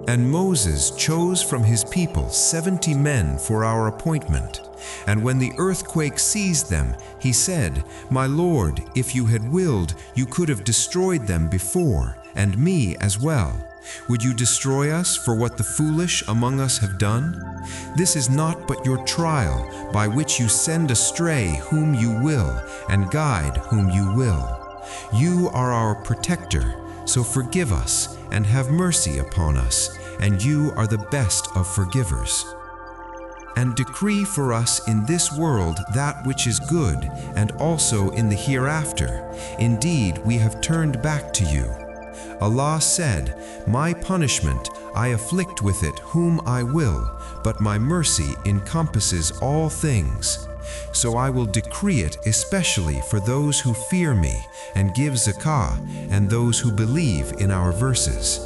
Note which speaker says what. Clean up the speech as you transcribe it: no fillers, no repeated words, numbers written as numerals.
Speaker 1: And Moses chose from his people 70 men for our appointment. And when the earthquake seized them, he said, "My Lord, if you had willed, you could have destroyed them before, and me as well. Would you destroy us for what the foolish among us have done? This is not but your trial, by which you send astray whom you will, and guide whom you will. You are our protector, so forgive us, and have mercy upon us, and you are the best of forgivers. And decree for us in this world that which is good, and also in the hereafter. Indeed, we have turned back to you." Allah said, "My punishment, I afflict with it whom I will, but my mercy encompasses all things. So I will decree it especially for those who fear me and give zakah, and those who believe in our verses."